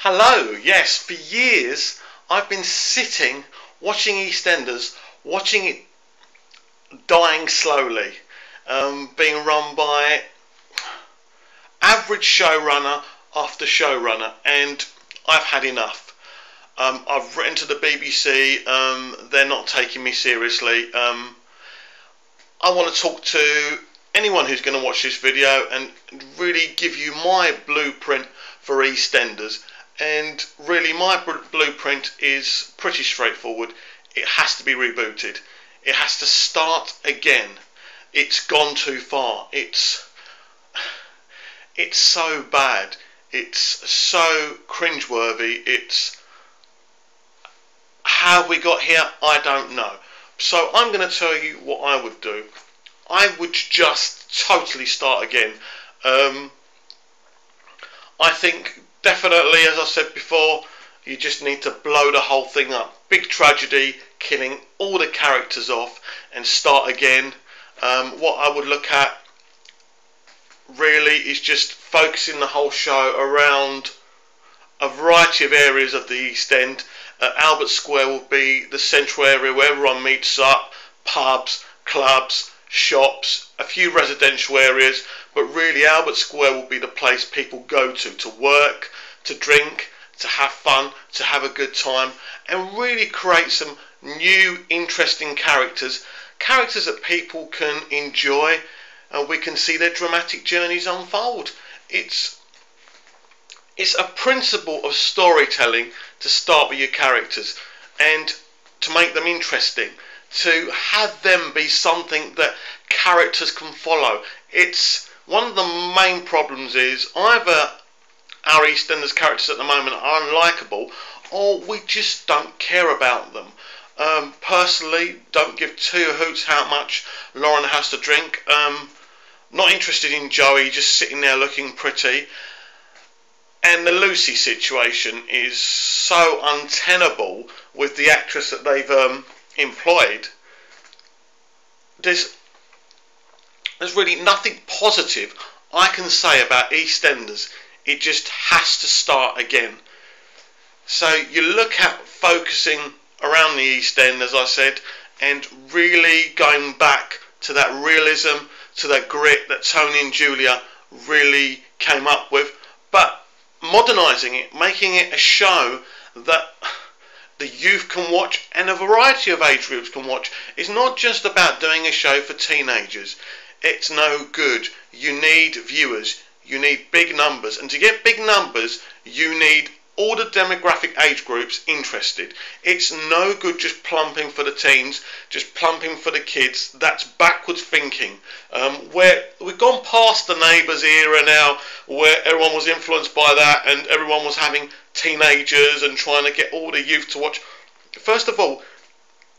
Hello, yes, for years I've been sitting watching EastEnders, watching it dying slowly, being run by average showrunner after showrunner, and I've had enough. I've written to the BBC, they're not taking me seriously. I want to talk to anyone who's going to watch this video and really give you my blueprint for EastEnders. And really my blueprint is pretty straightforward. It has to be rebooted. It has to start again. It's gone too far. It's so bad. It's so cringeworthy. It's how we got here, I don't know. So I'm going to tell you what I would do. I would just totally start again. I think definitely, as I said before, you just need to blow the whole thing up. Big tragedy, killing all the characters off and start again. What I would look at really is just focusing the whole show around a variety of areas of the East End. Albert Square will be the central area where everyone meets up. Pubs, clubs, shops, a few residential areas, but really Albert Square will be the place people go to work, to drink, to have fun, to have a good time, and really create some new interesting characters that people can enjoy, and we can see their dramatic journeys unfold. It's a principle of storytelling to start with your characters and to make them interesting, to have them be something that characters can follow. It's one of the main problems is either our EastEnders characters at the moment are unlikable, or we just don't care about them. Personally, don't give two hoots how much Lauren has to drink. Not interested in Joey just sitting there looking pretty. And the Lucy situation is so untenable with the actress that they've employed. There's really nothing positive I can say about EastEnders. It just has to start again. So you look at focusing around the East End, as I said, and really going back to that realism, to that grit that Tony and Julia really came up with, but modernising it, making it a show that the youth can watch and a variety of age groups can watch. It's not just about doing a show for teenagers. It's no good. You need viewers. You need big numbers. And to get big numbers, you need all the demographic age groups interested. It's no good just plumping for the teens, just plumping for the kids. That's backwards thinking. Where we've gone past the Neighbours era now, where everyone was influenced by that and everyone was having teenagers and trying to get all the youth to watch. First of all,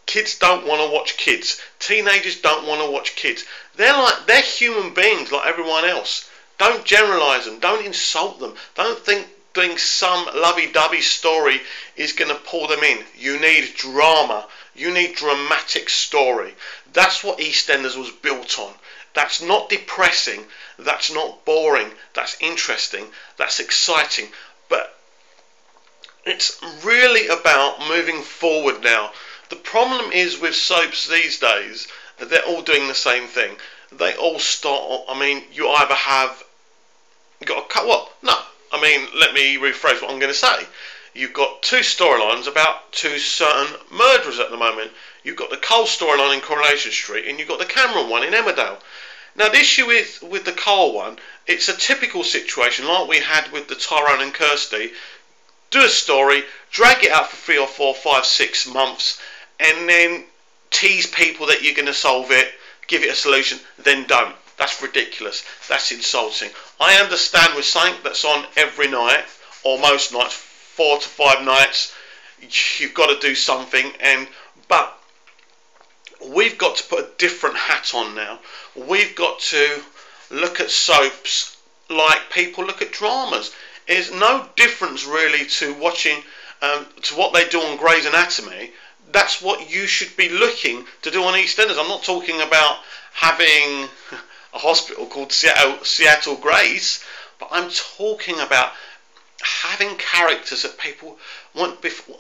kids don't want to watch kids. Teenagers don't want to watch kids. They're human beings like everyone else. Don't generalise them. Don't insult them. Don't think doing some lovey-dovey story is going to pull them in. You need drama. You need dramatic story. That's what EastEnders was built on. That's not depressing. That's not boring. That's interesting. That's exciting. But it's really about moving forward now. The problem is with soaps these days, they're all doing the same thing. They all start, I mean, you either have, you got a cut, what? No. I mean, let me rephrase what I'm going to say. You've got two storylines about two certain murderers at the moment. You've got the Cole storyline in Coronation Street and you've got the Cameron one in Emmerdale. Now the issue with the Cole one, it's a typical situation like we had with the Tyrone and Kirsty. Do a story, drag it out for 3 or 4, 5, 6 months, and then tease people that you're going to solve it, give it a solution, then don't. That's ridiculous. That's insulting. I understand with something that's on every night, or most nights, 4 to 5 nights, you've got to do something, but we've got to put a different hat on now. We've got to look at soaps like people look at dramas. There's no difference really to watching, to what they do on Grey's Anatomy. That's what you should be looking to do on EastEnders. I'm not talking about having a hospital called Seattle Grace, but I'm talking about having characters characters that people want before.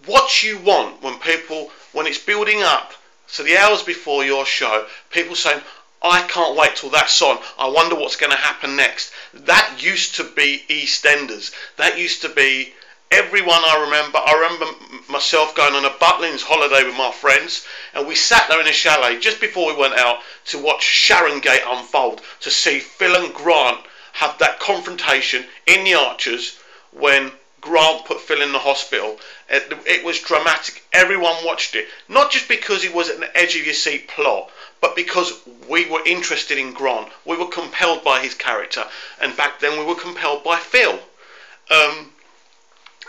What you want when it's building up, so the hours before your show, people saying, I can't wait till that's on. I wonder what's going to happen next. That used to be EastEnders. That used to be everyone. I remember myself going on a Butlins holiday with my friends, and we sat there in a chalet just before we went out to watch Sharon Gate unfold, to see Phil and Grant have that confrontation in the Archers when Grant put Phil in the hospital. It was dramatic. Everyone watched it, not just because it was an edge of your seat plot, but because we were interested in Grant. We were compelled by his character, and back then we were compelled by Phil.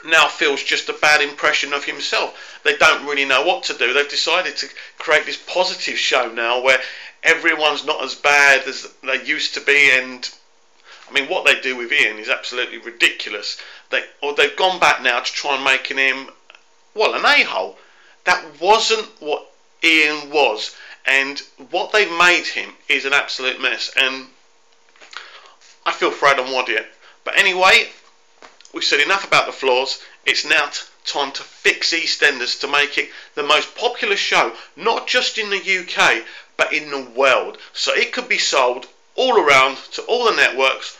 Now Phil's just a bad impression of himself. They don't really know what to do. They've decided to create this positive show now where everyone's not as bad as they used to be, and I mean, what they do with Ian is absolutely ridiculous. They've gone back now to try and making him, well, an a-hole. That wasn't what Ian was, and what they've made him is an absolute mess, and I feel Fred and Wadiot. But anyway, we've said enough about the flaws. It's now time to fix EastEnders to make it the most popular show, not just in the UK, but in the world. So it could be sold all around to all the networks,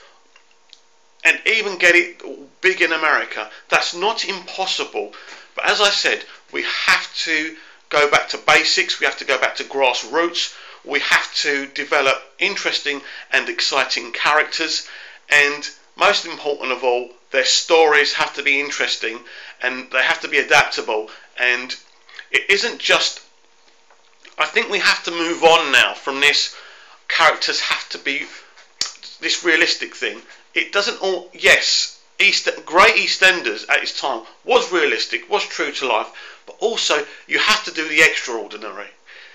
and even get it big in America. That's not impossible. But as I said, we have to go back to basics. We have to go back to grassroots. We have to develop interesting and exciting characters. And most important of all, their stories have to be interesting and they have to be adaptable. And it isn't just... I think we have to move on now from this characters have to be this realistic thing. It doesn't all... Yes, great EastEnders at its time was realistic, was true to life, but also you have to do the extraordinary.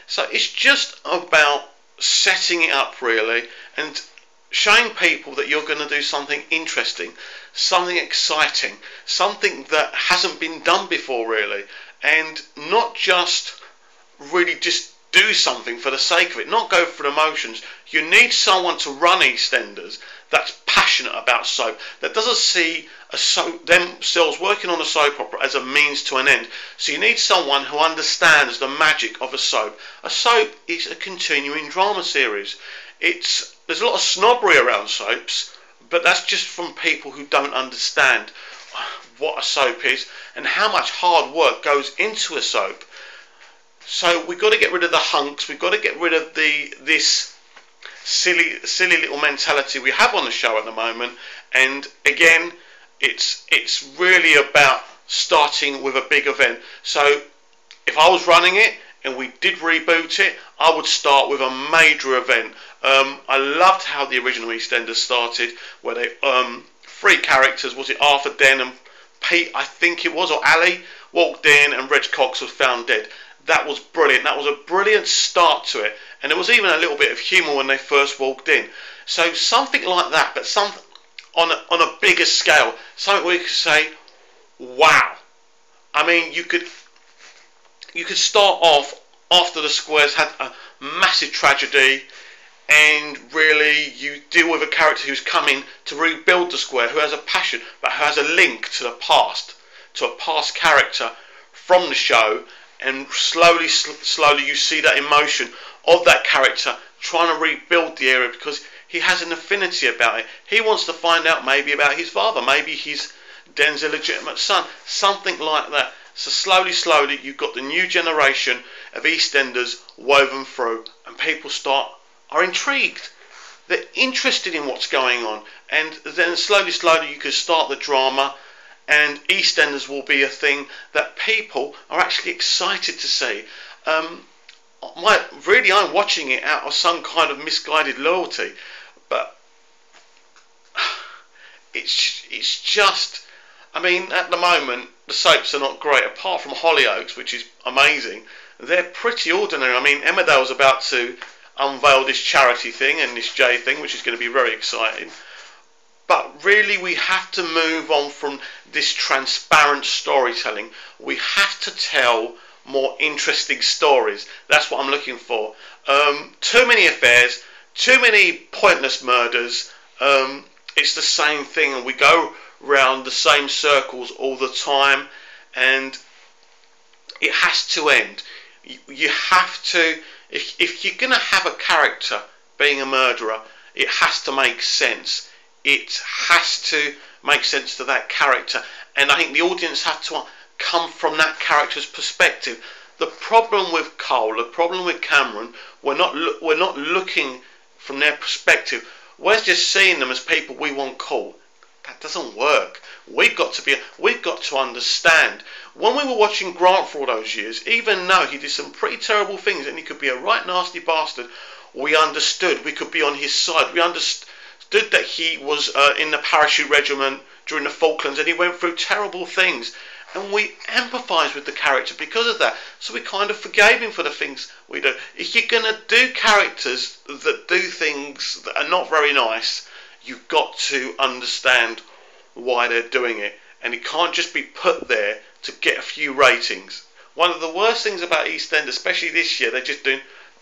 So it's just about setting it up really and showing people that you're going to do something interesting, something exciting, something that hasn't been done before really, and not just really just do something for the sake of it, not go for the motions. You need someone to run EastEnders that's passionate about soap, that doesn't see themselves working on a soap opera as a means to an end. So you need someone who understands the magic of a soap. A soap is a continuing drama series. There's a lot of snobbery around soaps, but that's just from people who don't understand what a soap is and how much hard work goes into a soap. So we've got to get rid of the hunks. We've got to get rid of this silly little mentality we have on the show at the moment. And again, it's really about starting with a big event. So if I was running it and we did reboot it, I would start with a major event. I loved how the original EastEnders started, where they 3 characters, was it Arthur Den and Pete, I think it was, or Ali, walked in and Reg Cox was found dead. That was brilliant. That was a brilliant start to it. And there was even a little bit of humour when they first walked in. So something like that, but something on a bigger scale. Something where you could say, wow. I mean, you could start off after the Squares had a massive tragedy, and really you deal with a character who's coming to rebuild the Square, who has a passion, but who has a link to the past, to a past character from the show. And slowly you see that emotion of that character trying to rebuild the area because he has an affinity about it. He wants to find out maybe about his father, maybe he's Den's illegitimate son, something like that. So slowly you've got the new generation of EastEnders woven through, and people are intrigued. They're interested in what's going on, and then slowly you can start the drama. And EastEnders will be a thing that people are actually excited to see. I'm watching it out of some kind of misguided loyalty, but it's just, I mean, at the moment the soaps are not great, apart from Hollyoaks, which is amazing. They're pretty ordinary. I mean, Emmerdale's about to unveil this charity thing and this J thing, which is going to be very exciting. But really we have to move on from this transparent storytelling. We have to tell more interesting stories. That's what I'm looking for. Too many affairs, too many pointless murders. It's the same thing, and we go round the same circles all the time, and it has to end. You have to, if you're going to have a character being a murderer, it has to make sense. It has to make sense to that character, and I think the audience have to come from that character's perspective. The problem with Cole, the problem with Cameron, we're not looking from their perspective. We're just seeing them as people we want cool. That doesn't work. We've got to understand. When we were watching Grant for all those years, even though he did some pretty terrible things and he could be a right nasty bastard, we understood. We could be on his side. We understood that he was in the parachute regiment during the Falklands and he went through terrible things. And we empathised with the character because of that. So we kind of forgave him for the things we do. If you're going to do characters that do things that are not very nice, you've got to understand why they're doing it. And it can't just be put there to get a few ratings. One of the worst things about EastEnders, especially this year, they're just doing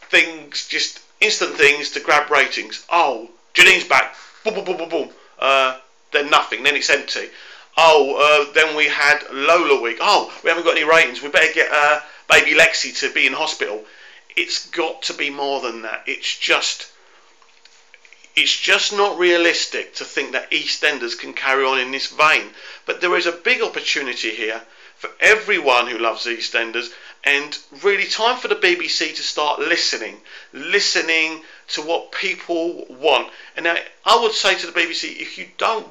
things, just instant things to grab ratings. Oh, Janine's back. Boom, boom, boom, boom, boom. Then nothing. Then it's empty. Oh, then we had Lola week. Oh, we haven't got any ratings. We better get baby Lexi to be in hospital. It's got to be more than that. It's just not realistic to think that EastEnders can carry on in this vein. But there is a big opportunity here for everyone who loves EastEnders, and really time for the BBC to start listening to what people want. And now, I would say to the BBC, if you don't